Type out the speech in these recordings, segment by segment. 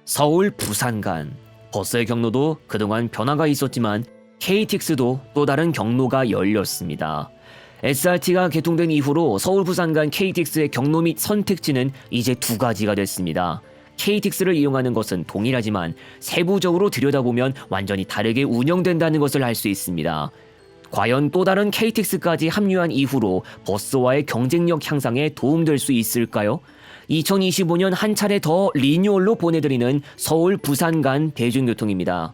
서울 부산 간 버스의 경로도 그동안 변화가 있었지만 KTX도 또 다른 경로가 열렸습니다. SRT가 개통된 이후로 서울 부산 간 KTX의 경로 및 선택지는 이제 두 가지가 됐습니다. KTX를 이용하는 것은 동일하지만 세부적으로 들여다보면 완전히 다르게 운영된다는 것을 알 수 있습니다. 과연 또 다른 KTX까지 합류한 이후로 버스와의 경쟁력 향상에 도움될 수 있을까요? 2025년 한 차례 더 리뉴얼로 보내드리는 서울 부산 간 대중교통입니다.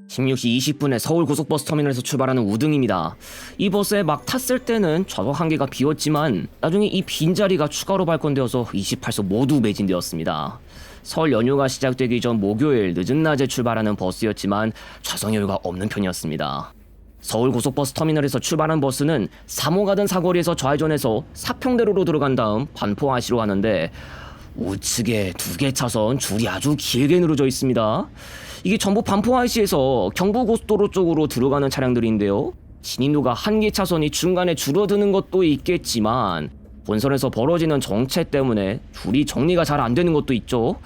16시 20분에 서울 고속버스 터미널에서 출발하는 우등입니다. 이 버스에 막 탔을 때는 좌석 한 개가 비었지만 나중에 이 빈자리가 추가로 발권되어서 28석 모두 매진되었습니다. 설 연휴가 시작되기 전 목요일 늦은 낮에 출발하는 버스였지만 좌석 여유가 없는 편이었습니다. 서울 고속버스 터미널에서 출발한 버스는 3호 가던 사거리에서 좌회전해서 사평대로로 들어간 다음 반포IC로 가는데 우측에 2개 차선 줄이 아주 길게 늘어져 있습니다. 이게 전부 반포IC에서 경부고속도로 쪽으로 들어가는 차량들인데요. 진입로가 1개 차선이 중간에 줄어드는 것도 있겠지만 본선에서 벌어지는 정체 때문에 줄이 정리가 잘 안 되는 것도 있죠.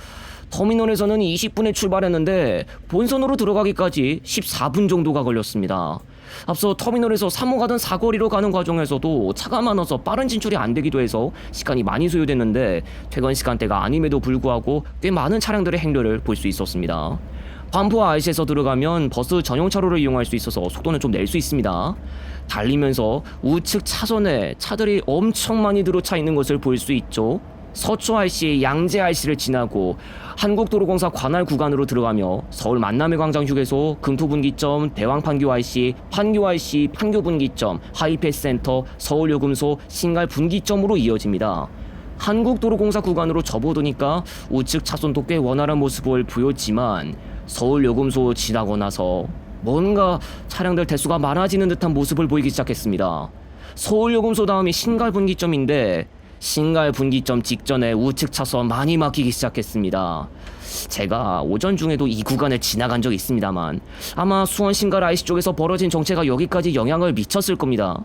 터미널에서는 20분에 출발했는데 본선으로 들어가기까지 14분 정도가 걸렸습니다. 앞서 터미널에서 3호 가던 사거리로 가는 과정에서도 차가 많아서 빠른 진출이 안 되기도 해서 시간이 많이 소요됐는데 퇴근 시간대가 아님에도 불구하고 꽤 많은 차량들의 행렬을 볼 수 있었습니다. 반포IC에서 들어가면 버스 전용 차로를 이용할 수 있어서 속도는 좀 낼 수 있습니다. 달리면서 우측 차선에 차들이 엄청 많이 들어차 있는 것을 볼 수 있죠. 서초IC, 양재IC를 지나고 한국도로공사 관할 구간으로 들어가며 서울 만남의 광장 휴게소, 금토분기점, 대왕판교IC, 판교IC, 판교분기점, 하이패스센터, 서울요금소, 신갈분기점으로 이어집니다. 한국도로공사 구간으로 접어드니까 우측 차선도 꽤 원활한 모습을 보였지만 서울요금소 지나고 나서 뭔가 차량들 대수가 많아지는 듯한 모습을 보이기 시작했습니다. 서울요금소 다음이 신갈분기점인데 신갈분기점 직전에 우측 차선 많이 막히기 시작했습니다. 제가 오전 중에도 이 구간을 지나간 적이 있습니다만 아마 수원 신갈 IC 쪽에서 벌어진 정체가 여기까지 영향을 미쳤을 겁니다.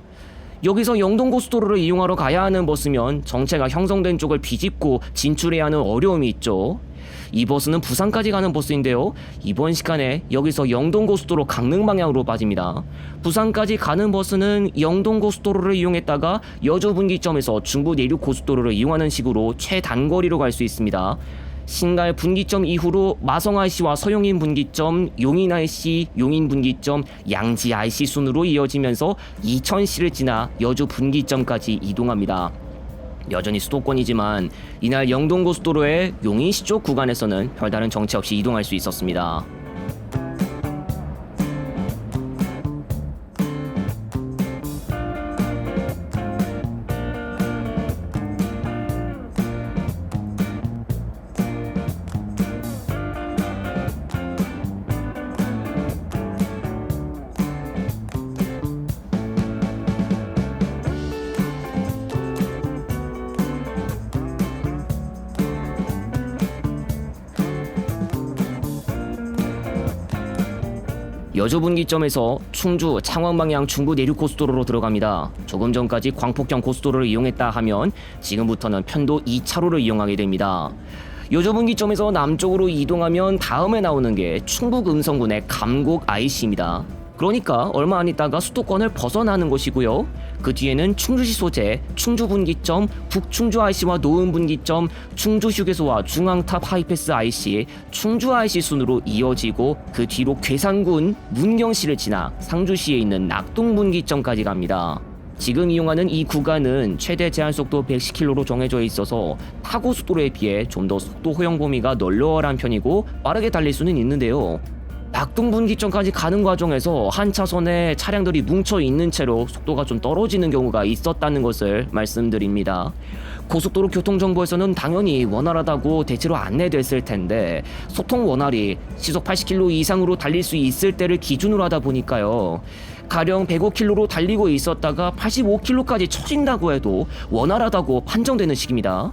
여기서 영동고속도로를 이용하러 가야 하는 버스면 정체가 형성된 쪽을 비집고 진출해야 하는 어려움이 있죠. 이 버스는 부산까지 가는 버스인데요. 이번 시간에 여기서 영동고속도로 강릉 방향으로 빠집니다. 부산까지 가는 버스는 영동고속도로를 이용했다가 여주분기점에서 중부내륙고속도로를 이용하는 식으로 최단거리로 갈 수 있습니다. 신갈 분기점 이후로 마성IC와 서용인 분기점, 용인IC, 용인 분기점, 양지IC 순으로 이어지면서 이천시를 지나 여주 분기점까지 이동합니다. 여전히 수도권이지만 이날 영동고속도로의 용인시 쪽 구간에서는 별다른 정체 없이 이동할 수 있었습니다. 여주분기점에서 충주, 창원 방향 중부 내륙 고속도로로 들어갑니다. 조금 전까지 광폭경 고속도로를 이용했다 하면 지금부터는 편도 2차로를 이용하게 됩니다. 여주분기점에서 남쪽으로 이동하면 다음에 나오는 게 충북 음성군의 감곡 IC입니다. 그러니까 얼마 안 있다가 수도권을 벗어나는 곳이고요. 그 뒤에는 충주시 소재, 충주분기점, 북충주 IC와 노은분기점, 충주휴게소와 중앙탑 하이패스 IC, 충주 IC 순으로 이어지고 그 뒤로 괴산군 문경시를 지나 상주시에 있는 낙동분기점까지 갑니다. 지금 이용하는 이 구간은 최대 제한속도 110km로 정해져 있어서 타고속도로에 비해 좀 더 속도 허용 범위가 널널한 편이고 빠르게 달릴 수는 있는데요. 낙동분기점까지 가는 과정에서 한 차선에 차량들이 뭉쳐 있는 채로 속도가 좀 떨어지는 경우가 있었다는 것을 말씀드립니다. 고속도로 교통정보에서는 당연히 원활하다고 대체로 안내됐을 텐데 소통 원활히 시속 80km 이상으로 달릴 수 있을 때를 기준으로 하다 보니까요. 가령 105km로 달리고 있었다가 85km까지 처진다고 해도 원활하다고 판정되는 식입니다.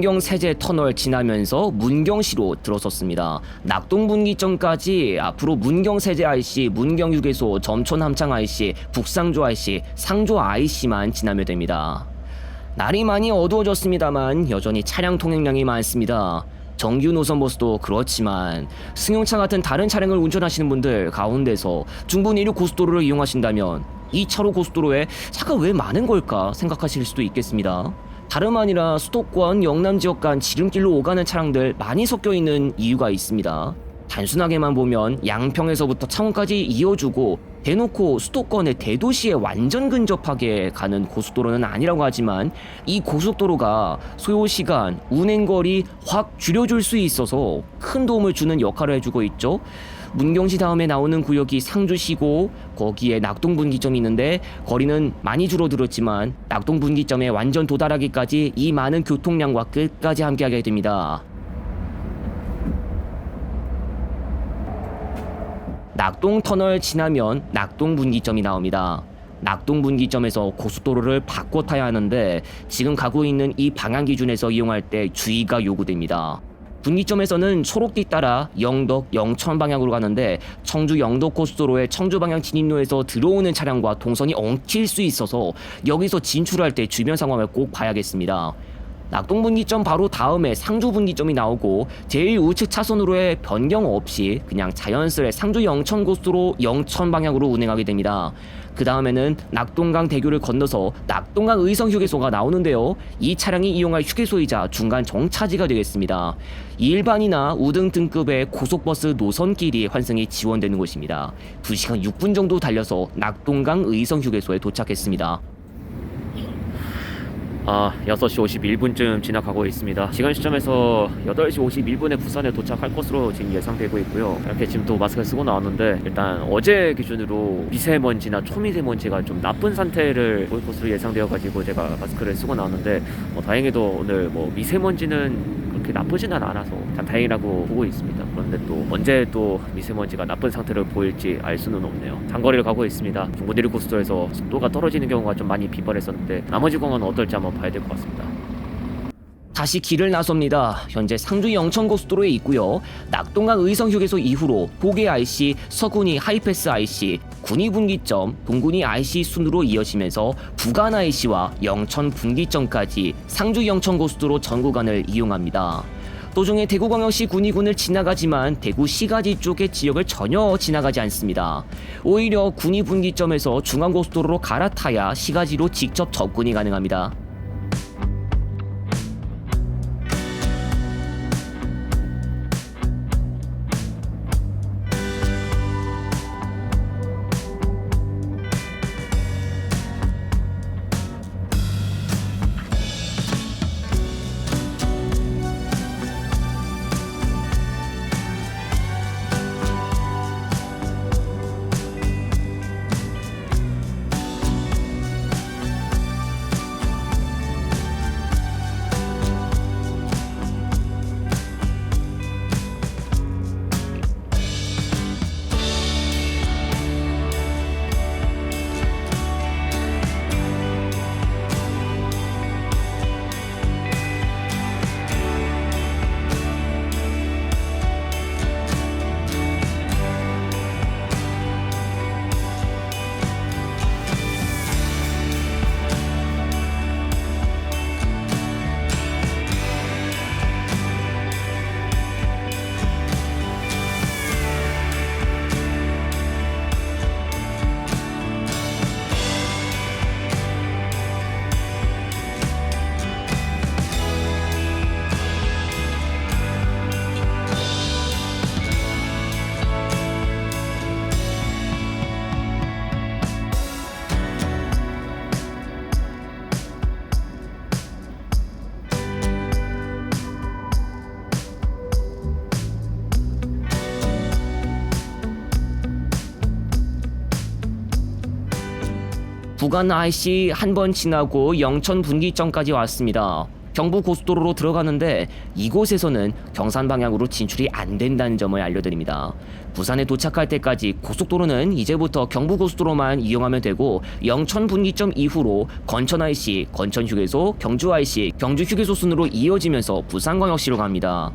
문경 세제 터널 지나면서 문경시로 들어섰습니다. 낙동분기점까지 앞으로 문경 세제 IC, 문경 휴게소, 점촌 함창 IC, 북상조 IC, 상조 IC만 지나면 됩니다. 날이 많이 어두워졌습니다만 여전히 차량 통행량이 많습니다. 정규 노선 버스도 그렇지만 승용차 같은 다른 차량을 운전하시는 분들 가운데서 중부 내륙 고속도로를 이용하신다면 2차로 고속도로에 차가 왜 많은 걸까 생각하실 수도 있겠습니다. 다름 아니라 수도권 영남 지역 간 지름길로 오가는 차량들 많이 섞여 있는 이유가 있습니다. 단순하게만 보면 양평에서부터 창원까지 이어주고 대놓고 수도권의 대도시에 완전 근접하게 가는 고속도로는 아니라고 하지만 이 고속도로가 소요시간, 운행거리 확 줄여줄 수 있어서 큰 도움을 주는 역할을 해주고 있죠. 문경시 다음에 나오는 구역이 상주시고 거기에 낙동분기점이 있는데 거리는 많이 줄어들었지만 낙동분기점에 완전 도달하기까지 이 많은 교통량과 끝까지 함께하게 됩니다. 낙동터널 지나면 낙동분기점이 나옵니다. 낙동분기점에서 고속도로를 바꿔 타야 하는데 지금 가고 있는 이 방향 기준에서 이용할 때 주의가 요구됩니다. 분기점에서는 초록띠 따라 영덕, 영천 방향으로 가는데 청주 영덕 고속도로의 청주 방향 진입로에서 들어오는 차량과 동선이 엉킬 수 있어서 여기서 진출할 때 주변 상황을 꼭 봐야겠습니다. 낙동분기점 바로 다음에 상주분기점이 나오고 제1우측 차선으로의 변경 없이 그냥 자연스레 상주 영천 고속도로 영천 방향으로 운행하게 됩니다. 그 다음에는 낙동강 대교를 건너서 낙동강 의성 휴게소가 나오는데요. 이 차량이 이용할 휴게소이자 중간 정차지가 되겠습니다. 일반이나 우등 등급의 고속버스 노선길이 환승이 지원되는 곳입니다. 2시간 6분 정도 달려서 낙동강 의성 휴게소에 도착했습니다. 6시 51분쯤 지나가고 있습니다. 지금 시점에서 8시 51분에 부산에 도착할 것으로 지금 예상되고 있고요. 이렇게 지금 또 마스크를 쓰고 나왔는데 일단 어제 기준으로 미세먼지나 초미세먼지가 좀 나쁜 상태를 볼 것으로 예상되어가지고 제가 마스크를 쓰고 나왔는데 다행히도 오늘 미세먼지는 그렇게 나쁘지는 않아서 참 다행이라고 보고 있습니다. 그런데 또 언제 또 미세먼지가 나쁜 상태를 보일지 알 수는 없네요. 장거리를 가고 있습니다. 중부 내륙 고속도로에서 속도가 떨어지는 경우가 좀 많이 빈번했었는데 나머지 공항은 어떨지 한번 봐야 될 것 같습니다. 다시 길을 나섭니다. 현재 상주 영천 고속도로에 있고요. 낙동강 의성 휴게소 이후로 도계 IC, 서군이 하이패스 IC, 군위 분기점, 동군이 IC 순으로 이어지면서 부간 IC와 영천 분기점까지 상주 영천 고속도로 전 구간을 이용합니다. 도중에 대구광역시 군위군을 지나가지만 대구 시가지 쪽의 지역을 전혀 지나가지 않습니다. 오히려 군위 분기점에서 중앙고속도로로 갈아타야 시가지로 직접 접근이 가능합니다. 부간 IC 한 번 지나고 영천 분기점까지 왔습니다. 경부고속도로로 들어가는데 이곳에서는 경산 방향으로 진출이 안 된다는 점을 알려드립니다. 부산에 도착할 때까지 고속도로는 이제부터 경부고속도로만 이용하면 되고 영천 분기점 이후로 건천 IC, 건천 휴게소, 경주 IC, 경주 휴게소 순으로 이어지면서 부산광역시로 갑니다.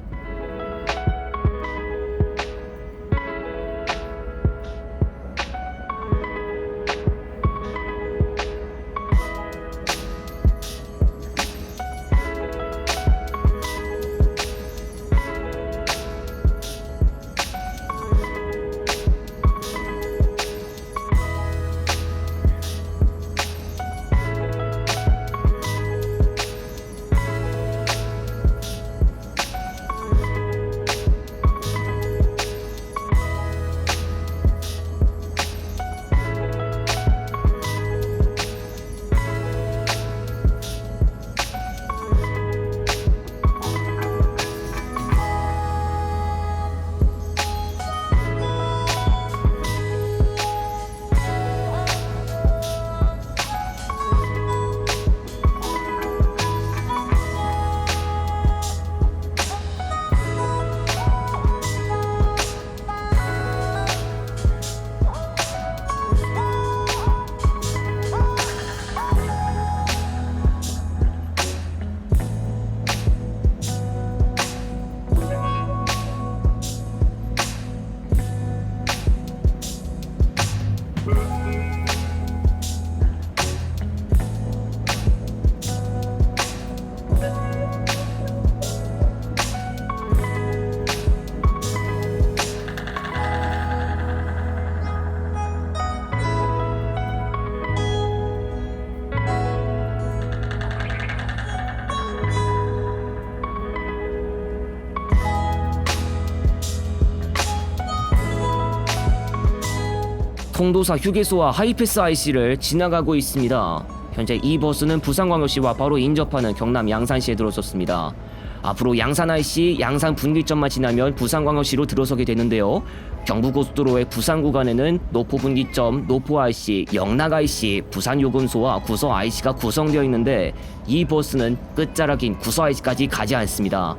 통도사 휴게소와 하이패스 IC를 지나가고 있습니다. 현재 이 버스는 부산광역시와 바로 인접하는 경남 양산시에 들어섰습니다. 앞으로 양산 IC, 양산 분기점만 지나면 부산광역시로 들어서게 되는데요. 경부고속도로의 부산 구간에는 노포 분기점, 노포 IC, 영락 IC, 부산 요금소와 구서 IC가 구성되어 있는데 이 버스는 끝자락인 구서 IC까지 가지 않습니다.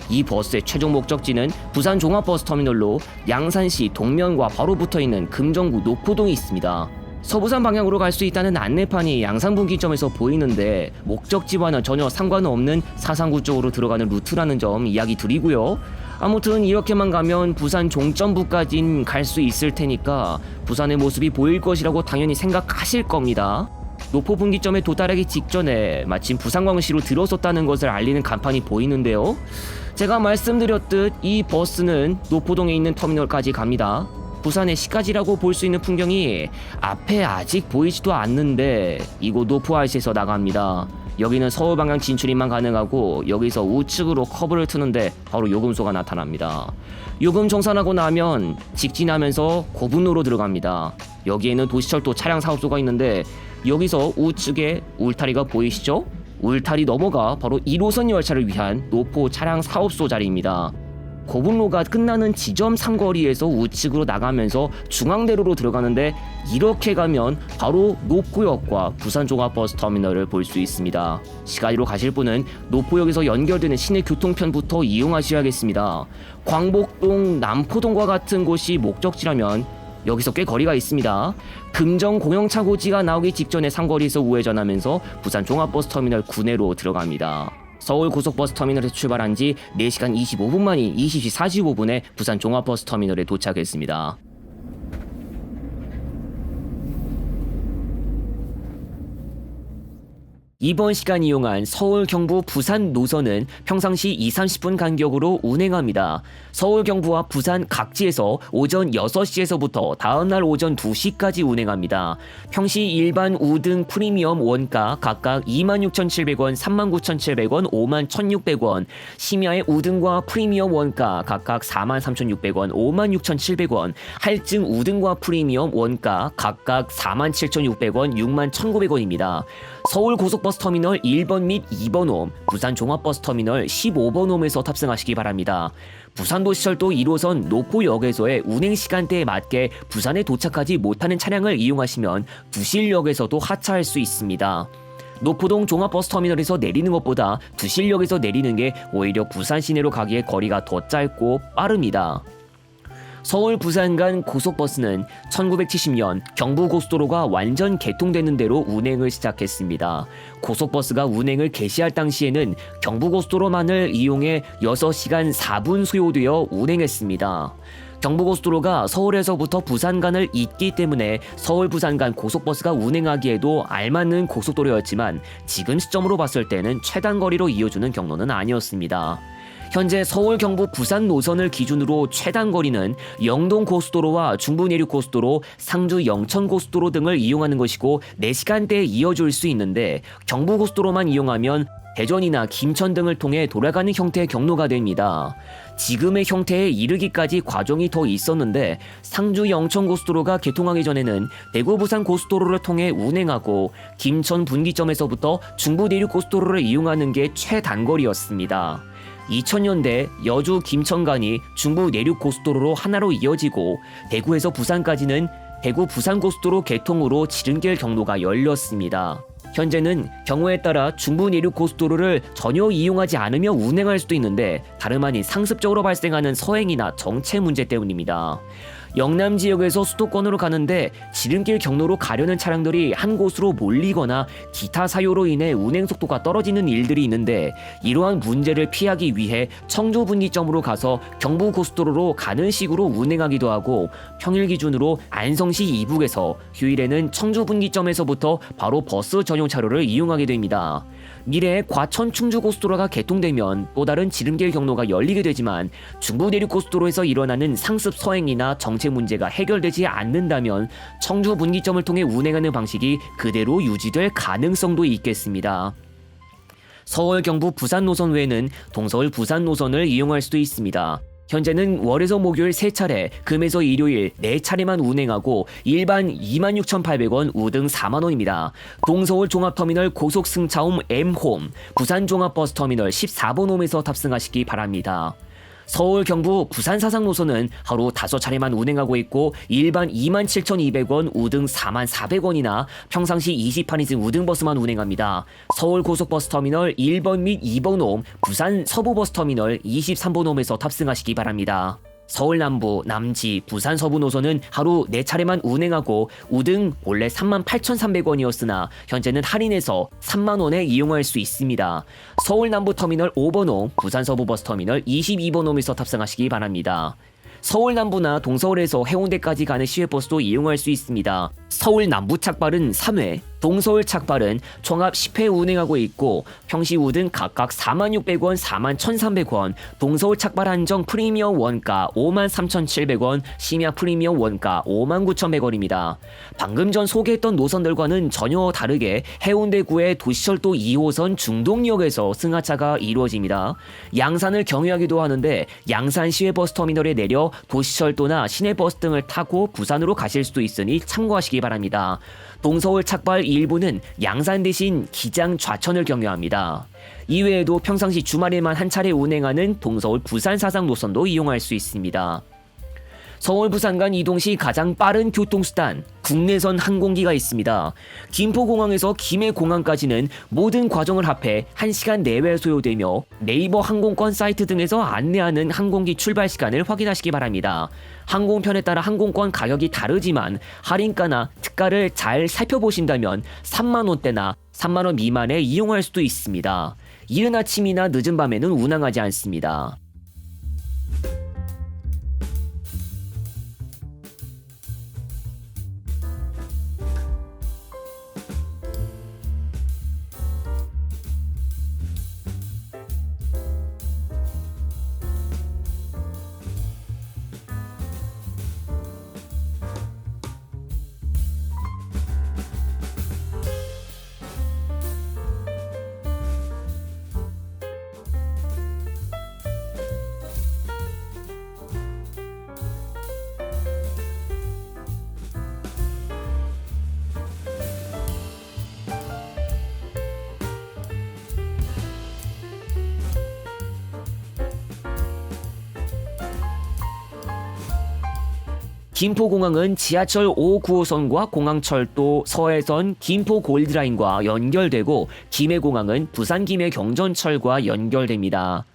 이 버스의 최종 목적지는 부산 종합버스터미널로 양산시 동면과 바로 붙어있는 금정구 노포동이 있습니다. 서부산 방향으로 갈 수 있다는 안내판이 양산 분기점에서 보이는데 목적지와는 전혀 상관없는 사상구 쪽으로 들어가는 루트라는 점 이야기 드리고요. 아무튼 이렇게만 가면 부산 종점부까진 갈 수 있을 테니까 부산의 모습이 보일 것이라고 당연히 생각하실 겁니다. 노포 분기점에 도달하기 직전에 마침 부산광역시로 들어섰다는 것을 알리는 간판이 보이는데요. 제가 말씀드렸듯 이 버스는 노포동에 있는 터미널까지 갑니다. 부산의 시가지라고 볼 수 있는 풍경이 앞에 아직 보이지도 않는데 이곳 노포 IC에서 나갑니다. 여기는 서울 방향 진출이만 가능하고 여기서 우측으로 커브를 트는데 바로 요금소가 나타납니다. 요금 정산하고 나면 직진하면서 고분로로 들어갑니다. 여기에는 도시철도 차량 사업소가 있는데 여기서 우측에 울타리가 보이시죠? 울타리 넘어가 바로 1호선 열차를 위한 노포 차량 사업소 자리입니다. 고분로가 끝나는 지점 상거리에서 우측으로 나가면서 중앙대로로 들어가는데 이렇게 가면 바로 노포역과 부산종합버스터미널을 볼 수 있습니다. 시가지로 가실 분은 노포역에서 연결되는 시내 교통편부터 이용하셔야겠습니다. 광복동, 남포동과 같은 곳이 목적지라면 여기서 꽤 거리가 있습니다. 금정 공영차고지가 나오기 직전에 상거리에서 우회전하면서 부산종합버스터미널 구내로 들어갑니다. 서울 고속버스터미널에서 출발한 지 4시간 25분 만인 20시 45분에 부산종합버스터미널에 도착했습니다. 이번 시간 이용한 서울, 경부, 부산 노선은 평상시 2-30분 간격으로 운행합니다. 서울, 경부와 부산 각지에서 오전 6시에서부터 다음날 오전 2시까지 운행합니다. 평시 일반 우등 프리미엄 원가 각각 26,700원, 39,700원, 51,600원, 심야의 우등과 프리미엄 원가 각각 43,600원, 56,700원, 할증 우등과 프리미엄 원가 각각 47,600원, 61,900원입니다. 서울 고속버스터미널 1번 및 2번 홈, 부산 종합버스터미널 15번 홈에서 탑승하시기 바랍니다. 부산도시철도 1호선 노포역에서의 운행시간대에 맞게 부산에 도착하지 못하는 차량을 이용하시면 부실역에서도 하차할 수 있습니다. 노포동 종합버스터미널에서 내리는 것보다 부실역에서 내리는 게 오히려 부산 시내로 가기에 거리가 더 짧고 빠릅니다. 서울 부산 간 고속버스는 1970년 경부고속도로가 완전 개통되는 대로 운행을 시작했습니다. 고속버스가 운행을 개시할 당시에는 경부고속도로만을 이용해 6시간 4분 소요되어 운행했습니다. 경부고속도로가 서울에서부터 부산 간을 잇기 때문에 서울 부산 간 고속버스가 운행하기에도 알맞는 고속도로였지만 지금 시점으로 봤을 때는 최단 거리로 이어주는 경로는 아니었습니다. 현재 서울 경부 부산 노선을 기준으로 최단 거리는 영동고속도로와 중부내륙고속도로, 상주 영천고속도로 등을 이용하는 것이고 4시간대에 이어줄 수 있는데 경부고속도로만 이용하면 대전이나 김천 등을 통해 돌아가는 형태의 경로가 됩니다. 지금의 형태에 이르기까지 과정이 더 있었는데 상주 영천고속도로가 개통하기 전에는 대구 부산 고속도로를 통해 운행하고 김천 분기점에서부터 중부내륙고속도로를 이용하는 게 최단거리였습니다. 2000년대 여주 김천 간이 중부 내륙 고속도로로 하나로 이어지고 대구에서 부산까지는 대구 부산고속도로 개통으로 지름길 경로가 열렸습니다. 현재는 경우에 따라 중부 내륙 고속도로를 전혀 이용하지 않으며 운행할 수도 있는데 다름 아닌 상습적으로 발생하는 서행이나 정체 문제 때문입니다. 영남 지역에서 수도권으로 가는데 지름길 경로로 가려는 차량들이 한 곳으로 몰리거나 기타 사유로 인해 운행 속도가 떨어지는 일들이 있는데 이러한 문제를 피하기 위해 청주 분기점으로 가서 경부 고속도로로 가는 식으로 운행하기도 하고 평일 기준으로 안성시 이북에서 휴일에는 청주 분기점에서부터 바로 버스 전용 차로를 이용하게 됩니다. 미래에 과천 충주 고속도로가 개통되면 또 다른 지름길 경로가 열리게 되지만 중부 내륙 고속도로에서 일어나는 상습 서행이나 정체 문제가 해결되지 않는다면 청주 분기점을 통해 운행하는 방식이 그대로 유지될 가능성도 있겠습니다. 서울 경부 부산 노선 외에는 동서울 부산 노선을 이용할 수도 있습니다. 현재는 월에서 목요일 3차례, 금에서 일요일 4차례만 운행하고 일반 26,800원, 우등 4만원입니다. 동서울 종합터미널 고속승차홈 M홈, 부산 종합버스터미널 14번 홈에서 탑승하시기 바랍니다. 서울 경부 부산 사상 노선은 하루 5차례만 운행하고 있고 일반 27,200원, 우등 44,400원이나 평상시 28인승 우등버스만 운행합니다. 서울 고속버스터미널 1번 및 2번 홈, 부산 서부버스터미널 23번 홈에서 탑승하시기 바랍니다. 서울 남부, 남지, 부산 서부 노선은 하루 4차례만 운행하고 우등 원래 38,300원이었으나 현재는 할인해서 3만원에 이용할 수 있습니다. 서울 남부 터미널 5번 홈, 부산 서부 버스터미널 22번 홈에서 탑승하시기 바랍니다. 서울 남부나 동서울에서 해운대까지 가는 시외버스도 이용할 수 있습니다. 서울 남부 착발은 3회, 동서울 착발은 총합 10회 운행하고 있고 평시 우등 각각 46,000원, 41,300원, 동서울 착발 한정 프리미엄 원가 53,700원, 심야 프리미엄 원가 59,100원입니다. 방금 전 소개했던 노선들과는 전혀 다르게 해운대구의 도시철도 2호선 중동역에서 승하차가 이루어집니다. 양산을 경유하기도 하는데 양산 시외버스 터미널에 내려 도시철도나 시내버스 등을 타고 부산으로 가실 수도 있으니 참고하시기 바랍니다. 동서울 착발 일부는 양산 대신 기장 좌천을 경유합니다. 이외에도 평상시 주말에만 한 차례 운행하는 동서울 부산 사상 노선도 이용할 수 있습니다. 서울 부산 간 이동 시 가장 빠른 교통수단, 국내선 항공기가 있습니다. 김포공항에서 김해공항까지는 모든 과정을 합해 1시간 내외 소요되며 네이버 항공권 사이트 등에서 안내하는 항공기 출발 시간을 확인하시기 바랍니다. 항공편에 따라 항공권 가격이 다르지만 할인가나 특가를 잘 살펴보신다면 3만원대나 3만원 미만에 이용할 수도 있습니다. 이른 아침이나 늦은 밤에는 운항하지 않습니다. 김포공항은 지하철 5, 9호선과 공항철도 서해선 김포 골드라인과 연결되고 김해공항은 부산 김해 경전철과 연결됩니다.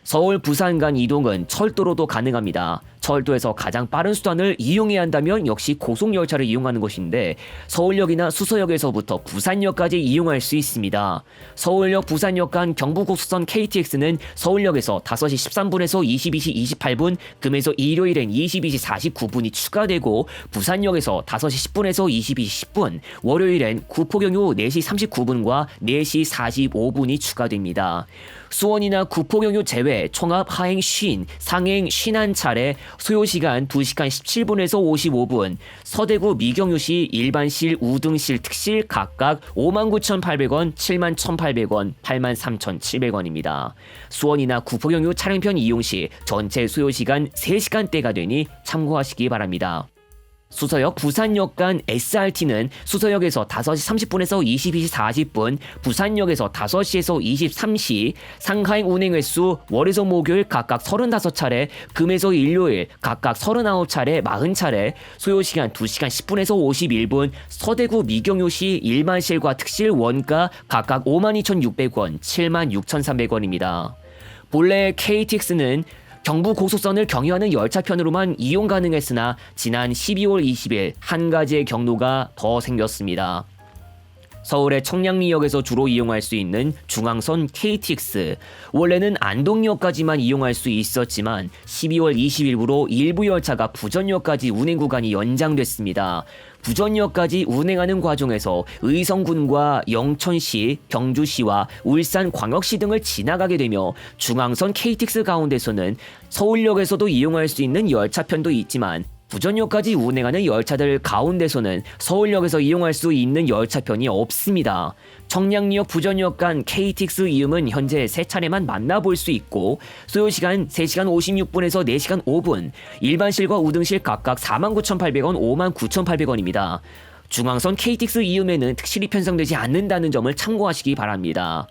서울 부산 간 이동은 철도로도 가능합니다. 철도에서 가장 빠른 수단을 이용해야 한다면 역시 고속열차를 이용하는 것인데 서울역이나 수서역에서부터 부산역까지 이용할 수 있습니다. 서울역 부산역 간 경부고속선 KTX는 서울역에서 5시 13분에서 22시 28분, 금에서 일요일엔 22시 49분이 추가되고 부산역에서 5시 10분에서 22시 10분, 월요일엔 구포경유 4시 39분과 4시 45분이 추가됩니다. 수원이나 구포경유 제외 총합 하행 50, 상행 51차례, 소요시간 2시간 17분에서 55분, 서대구 미경유시 일반실, 우등실, 특실 각각 59,800원, 71,800원, 83,700원입니다. 수원이나 구포경유 차량편 이용시 전체 소요시간 3시간대가 되니 참고하시기 바랍니다. 수서역 부산역 간 SRT는 수서역에서 5시 30분에서 22시 40분, 부산역에서 5시에서 23시, 상하행 운행 횟수 월에서 목요일 각각 35차례, 금에서 일요일 각각 39차례, 40차례, 소요시간 2시간 10분에서 51분, 서대구 미경유시 일반실과 특실 원가 각각 52,600원, 76,300원입니다. 본래 KTX는 경부고속선을 경유하는 열차편으로만 이용 가능했으나 지난 12월 20일 한 가지의 경로가 더 생겼습니다. 서울의 청량리역에서 주로 이용할 수 있는 중앙선 KTX. 원래는 안동역까지만 이용할 수 있었지만 12월 20일부로 일부 열차가 부전역까지 운행 구간이 연장됐습니다. 부전역까지 운행하는 과정에서 의성군과 영천시, 경주시와 울산광역시 등을 지나가게 되며 중앙선 KTX 가운데서는 서울역에서도 이용할 수 있는 열차편도 있지만 부전역까지 운행하는 열차들 가운데서는 서울역에서 이용할 수 있는 열차편이 없습니다. 청량리역 부전역 간 KTX 이음은 현재 3차례만 만나볼 수 있고 소요시간 3시간 56분에서 4시간 5분, 일반실과 우등실 각각 49,800원, 59,800원입니다. 중앙선 KTX 이음에는 특실이 편성되지 않는다는 점을 참고하시기 바랍니다.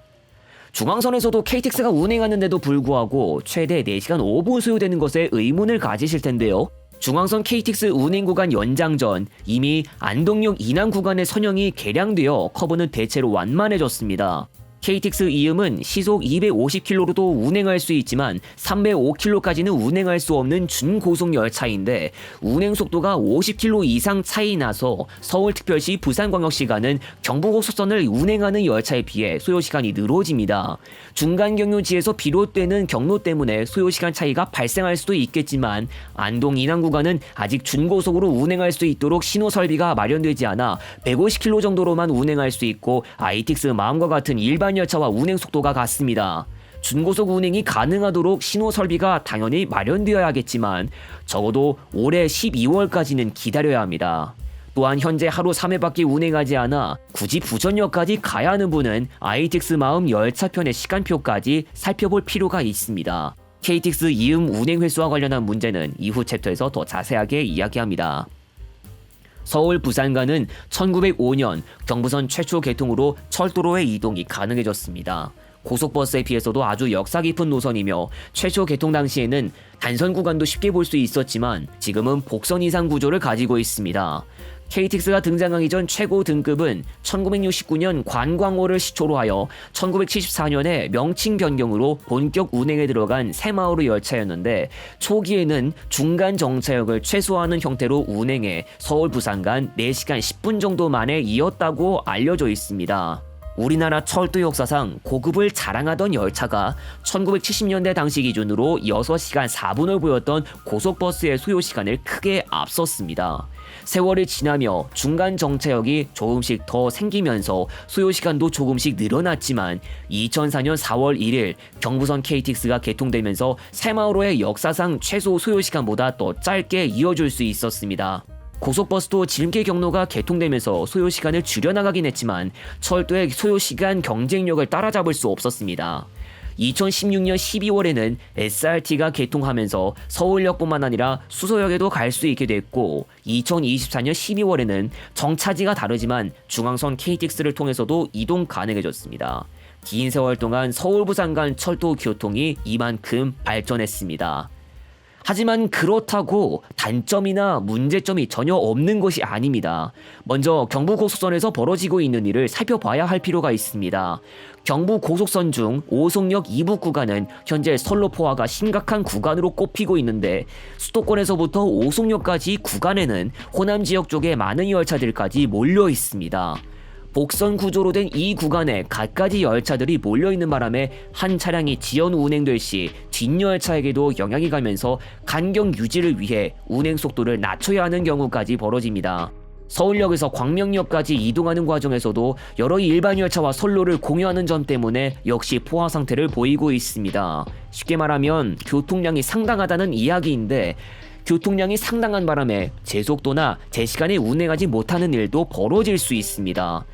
중앙선에서도 KTX가 운행하는데도 불구하고 최대 4시간 5분 소요되는 것에 의문을 가지실 텐데요. 중앙선 KTX 운행 구간 연장 전 이미 안동역 이남 구간의 선형이 개량되어 커브는 대체로 완만해졌습니다. KTX 이음은 시속 250km로도 운행할 수 있지만 305km까지는 운행할 수 없는 준고속 열차인데 운행 속도가 50km 이상 차이 나서 서울특별시 부산광역시 가는 경부고속선을 운행하는 열차에 비해 소요시간이 늘어집니다. 중간 경유지에서 비롯되는 경로 때문에 소요시간 차이가 발생할 수도 있겠지만 안동 이남 구간은 아직 준고속으로 운행할 수 있도록 신호 설비가 마련되지 않아 150km 정도로만 운행할 수 있고 ITX 마음과 같은 일반 열차와 운행 속도가 같습니다. 준고속 운행이 가능하도록 신호 설비가 당연히 마련되어야겠지만 적어도 올해 12월까지는 기다려야 합니다. 또한 현재 하루 3회밖에 운행하지 않아 굳이 부전역까지 가야 하는 분은 ITX 마음 열차편의 시간표까지 살펴볼 필요가 있습니다. KTX 이음 운행 횟수와 관련한 문제는 이후 챕터에서 더 자세하게 이야기합니다. 서울 부산간은 1905년 경부선 최초 개통으로 철도로의 이동이 가능해졌습니다. 고속버스에 비해서도 아주 역사 깊은 노선이며 최초 개통 당시에는 단선 구간도 쉽게 볼 수 있었지만 지금은 복선 이상 구조를 가지고 있습니다. KTX가 등장하기 전 최고 등급은 1969년 관광호를 시초로 하여 1974년에 명칭 변경으로 본격 운행에 들어간 새마을호 열차였는데 초기에는 중간 정차역을 최소화하는 형태로 운행해 서울 부산 간 4시간 10분 정도 만에 이었다고 알려져 있습니다. 우리나라 철도 역사상 고급을 자랑하던 열차가 1970년대 당시 기준으로 6시간 4분을 보였던 고속버스의 소요시간을 크게 앞섰습니다. 세월이 지나며 중간 정차역이 조금씩 더 생기면서 소요시간도 조금씩 늘어났지만 2004년 4월 1일 경부선 KTX가 개통되면서 새마을호의 역사상 최소 소요시간보다 더 짧게 이어줄 수 있었습니다. 고속버스도 지름길 경로가 개통되면서 소요시간을 줄여나가긴 했지만 철도의 소요시간 경쟁력을 따라잡을 수 없었습니다. 2016년 12월에는 SRT가 개통하면서 서울역뿐만 아니라 수서역에도 갈 수 있게 됐고 2024년 12월에는 정차지가 다르지만 중앙선 KTX를 통해서도 이동 가능해졌습니다. 긴 세월 동안 서울 부산 간 철도 교통이 이만큼 발전했습니다. 하지만 그렇다고 단점이나 문제점이 전혀 없는 것이 아닙니다. 먼저 경부고속선에서 벌어지고 있는 일을 살펴봐야 할 필요가 있습니다. 경부고속선 중 오송역 이북 구간은 현재 선로 포화가 심각한 구간으로 꼽히고 있는데, 수도권에서부터 오송역까지 구간에는 호남 지역 쪽에 많은 열차들까지 몰려 있습니다. 복선 구조로 된 이 구간에 갖가지 열차들이 몰려있는 바람에 한 차량이 지연 운행될 시 뒷열차에게도 영향이 가면서 간격 유지를 위해 운행 속도를 낮춰야 하는 경우까지 벌어집니다. 서울역에서 광명역까지 이동하는 과정에서도 여러 일반 열차와 선로를 공유하는 점 때문에 역시 포화 상태를 보이고 있습니다. 쉽게 말하면 교통량이 상당하다는 이야기인데, 교통량이 상당한 바람에 제속도나 제시간에 운행하지 못하는 일도 벌어질 수 있습니다.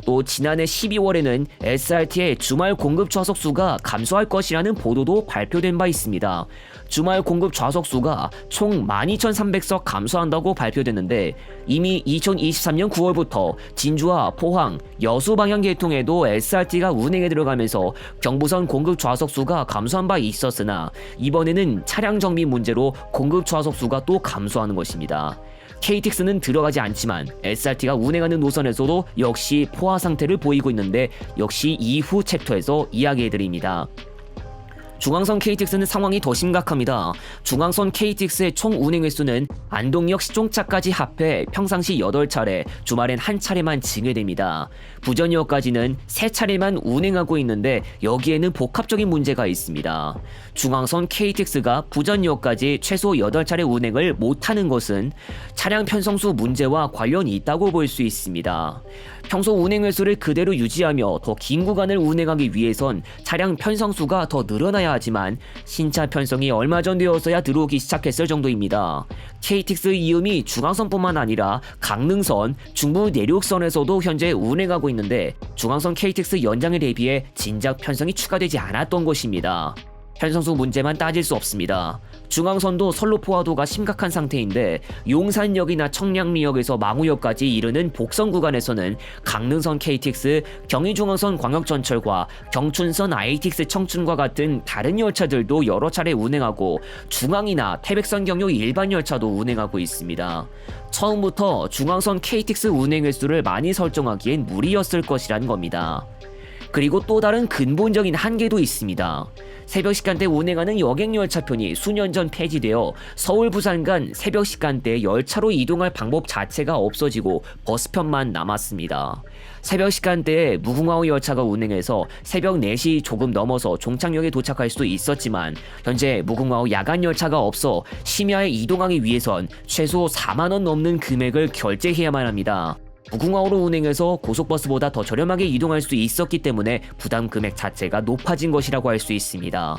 또 지난해 12월에는 SRT의 주말 공급 좌석수가 감소할 것이라는 보도도 발표된 바 있습니다. 주말 공급 좌석수가 총 12,300석 감소한다고 발표됐는데, 이미 2023년 9월부터 진주와 포항, 여수 방향 계통에도 SRT가 운행에 들어가면서 경부선 공급 좌석수가 감소한 바 있었으나, 이번에는 차량 정비 문제로 공급 좌석수가 또 감소하는 것입니다. KTX는 들어가지 않지만 SRT가 운행하는 노선에서도 역시 포화 상태를 보이고 있는데, 역시 이후 챕터에서 이야기해드립니다. 중앙선 KTX는 상황이 더 심각합니다. 중앙선 KTX의 총 운행 횟수는 안동역 시종차까지 합해 평상시 8차례, 주말엔 1차례만 증회됩니다. 부전역까지는 3차례만 운행하고 있는데, 여기에는 복합적인 문제가 있습니다. 중앙선 KTX가 부전역까지 최소 8차례 운행을 못하는 것은 차량 편성수 문제와 관련이 있다고 볼 수 있습니다. 평소 운행 횟수를 그대로 유지하며 더 긴 구간을 운행하기 위해선 차량 편성수가 더 늘어나야 하지만 신차 편성이 얼마 전 되어서야 들어오기 시작했을 정도입니다. KTX 이음이 중앙선뿐만 아니라 강릉선, 중부 내륙선에서도 현재 운행하고 있는데, 중앙선 KTX 연장에 대비해 진작 편성이 추가되지 않았던 것입니다. 편성수 문제만 따질 수 없습니다. 중앙선도 선로 포화도가 심각한 상태인데, 용산역이나 청량리역에서 망우역까지 이르는 복선 구간에서는 강릉선 KTX, 경의중앙선 광역전철과 경춘선 ITX 청춘과 같은 다른 열차들도 여러 차례 운행하고, 중앙이나 태백선 경유 일반 열차도 운행하고 있습니다. 처음부터 중앙선 KTX 운행 횟수를 많이 설정하기엔 무리였을 것이란 겁니다. 그리고 또 다른 근본적인 한계도 있습니다. 새벽 시간대 운행하는 여객열차편이 수년 전 폐지되어 서울 부산 간 새벽 시간대 열차로 이동할 방법 자체가 없어지고 버스편만 남았습니다. 새벽 시간대에 무궁화호 열차가 운행해서 새벽 4시 조금 넘어서 종착역에 도착할 수 있었지만, 현재 무궁화호 야간 열차가 없어 심야에 이동하기 위해선 최소 4만원 넘는 금액을 결제해야만 합니다. 무궁화호로 운행해서 고속버스보다 더 저렴하게 이동할 수 있었기 때문에 부담 금액 자체가 높아진 것이라고 할 수 있습니다.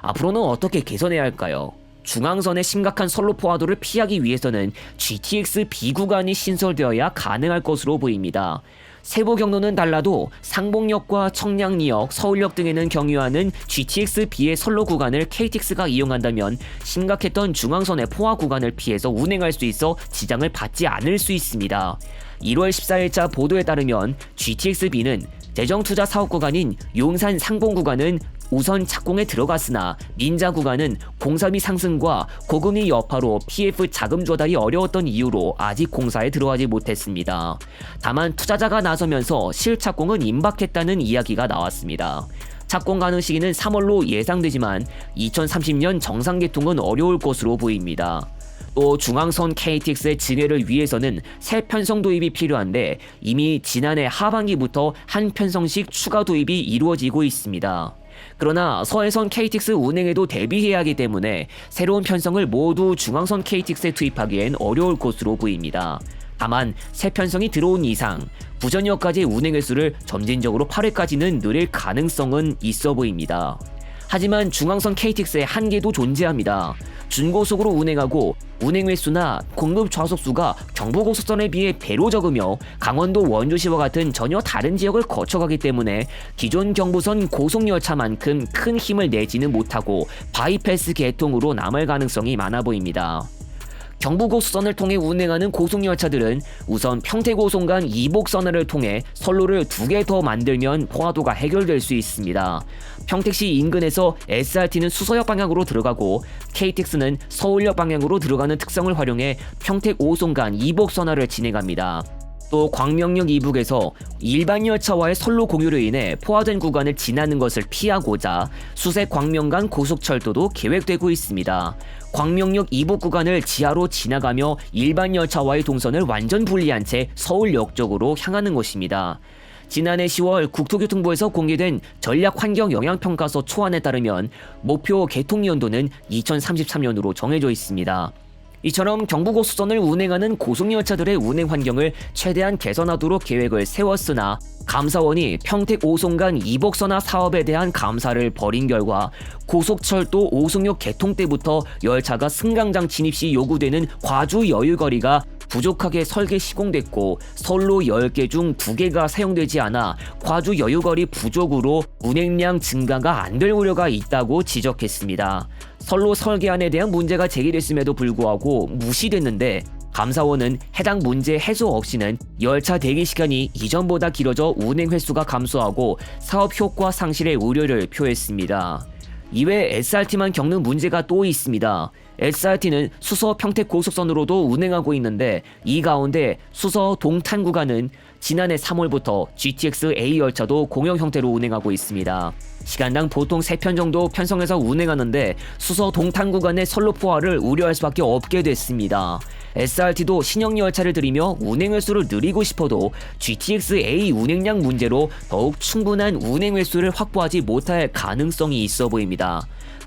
앞으로는 어떻게 개선해야 할까요? 중앙선의 심각한 선로 포화도를 피하기 위해서는 GTX B 구간이 신설되어야 가능할 것으로 보입니다. 세부 경로는 달라도 상봉역과 청량리역, 서울역 등에는 경유하는 GTX B의 선로 구간을 KTX가 이용한다면 심각했던 중앙선의 포화 구간을 피해서 운행할 수 있어 지장을 받지 않을 수 있습니다. 1월 14일자 보도에 따르면 GTX B는 재정투자 사업 구간인 용산 상봉 구간은 우선 착공에 들어갔으나, 민자 구간은 공사비 상승과 고금리 여파로 PF 자금 조달이 어려웠던 이유로 아직 공사에 들어가지 못했습니다. 다만 투자자가 나서면서 실착공은 임박했다는 이야기가 나왔습니다. 착공 가능 시기는 3월로 예상되지만 2030년 정상 개통은 어려울 것으로 보입니다. 또 중앙선 KTX의 증회를 위해서는 새 편성 도입이 필요한데, 이미 지난해 하반기부터 한 편성씩 추가 도입이 이루어지고 있습니다. 그러나 서해선 KTX 운행에도 대비해야 하기 때문에 새로운 편성을 모두 중앙선 KTX에 투입하기엔 어려울 것으로 보입니다. 다만 새 편성이 들어온 이상 부전역까지의 운행 횟수를 점진적으로 8회까지는 늘릴 가능성은 있어 보입니다. 하지만 중앙선 KTX의 한계도 존재합니다. 준고속으로 운행하고 운행 횟수나 공급 좌석수가 경부고속선에 비해 배로 적으며 강원도 원주시와 같은 전혀 다른 지역을 거쳐가기 때문에 기존 경부선 고속열차만큼 큰 힘을 내지는 못하고 바이패스 계통으로 남을 가능성이 많아 보입니다. 경부고속선을 통해 운행하는 고속열차들은 우선 평택-오송간 이복선을 통해 선로를 2개 더 만들면 포화도가 해결될 수 있습니다. 평택시 인근에서 SRT는 수서역 방향으로 들어가고 KTX는 서울역 방향으로 들어가는 특성을 활용해 평택-오송간 이복선화를 진행합니다. 또 광명역 이북에서 일반 열차와의 선로 공유로 인해 포화된 구간을 지나는 것을 피하고자 수색 광명 간 고속철도도 계획되고 있습니다. 광명역 이북 구간을 지하로 지나가며 일반 열차와의 동선을 완전 분리한 채 서울역 쪽으로 향하는 것입니다. 지난해 10월 국토교통부에서 공개된 전략환경영향평가서 초안에 따르면 목표 개통연도는 2033년으로 정해져 있습니다. 이처럼 경부고속선을 운행하는 고속열차들의 운행 환경을 최대한 개선하도록 계획을 세웠으나 감사원이 평택-오송간 이복선화 사업에 대한 감사를 벌인 결과 고속철도 오송역 개통 때부터 열차가 승강장 진입 시 요구되는 과주 여유거리가 부족하게 설계 시공됐고 선로 10개 중 2개가 사용되지 않아 과주 여유거리 부족으로 운행량 증가가 안 될 우려가 있다고 지적했습니다. 선로 설계안에 대한 문제가 제기됐음에도 불구하고 무시됐는데 감사원은 해당 문제 해소 없이는 열차 대기 시간이 이전보다 길어져 운행 횟수가 감소하고 사업 효과 상실의 우려를 표했습니다. 이외 SRT만 겪는 문제가 또 있습니다. SRT는 수서 평택 고속선으로도 운행하고 있는데 이 가운데 수서 동탄 구간은 지난해 3월부터 GTX A 열차도 공영 형태로 운행하고 있습니다. 시간당 보통 3편 정도 편성해서 운행하는데 수서 동탄 구간의 선로 포화를 우려할 수밖에 없게 됐습니다. SRT도 신형 열차를 들이며 운행 횟수를 늘리고 싶어도 GTX A 운행량 문제로 더욱 충분한 운행 횟수를 확보하지 못할 가능성이 있어 보입니다.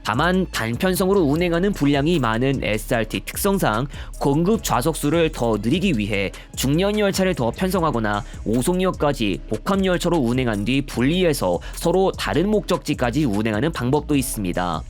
다만 단편성으로 운행하는 분량이 많은 SRT 특성상 공급 좌석수를 더 늘리기 위해 중년 열차를 더 편성하거나 오송역까지 복합열차로 운행한 뒤 분리해서 서로 다른 목적지까지 운행하는 방법도 있습니다.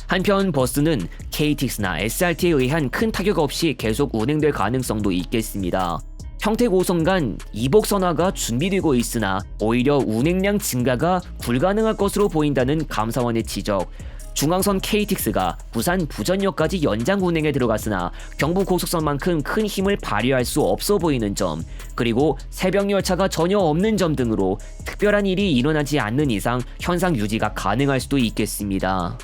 한편 버스는 KTX나 SRT에 의한 큰 타격 없이 계속 운행될 가능성도 있겠습니다. 평택-오송 간 이복선화가 준비되고 있으나 오히려 운행량 증가가 불가능할 것으로 보인다는 감사원의 지적, 중앙선 KTX가 부산 부전역까지 연장 운행에 들어갔으나 경부고속선만큼 큰 힘을 발휘할 수 없어 보이는 점, 그리고 새벽 열차가 전혀 없는 점 등으로 특별한 일이 일어나지 않는 이상 현상 유지가 가능할 수도 있겠습니다.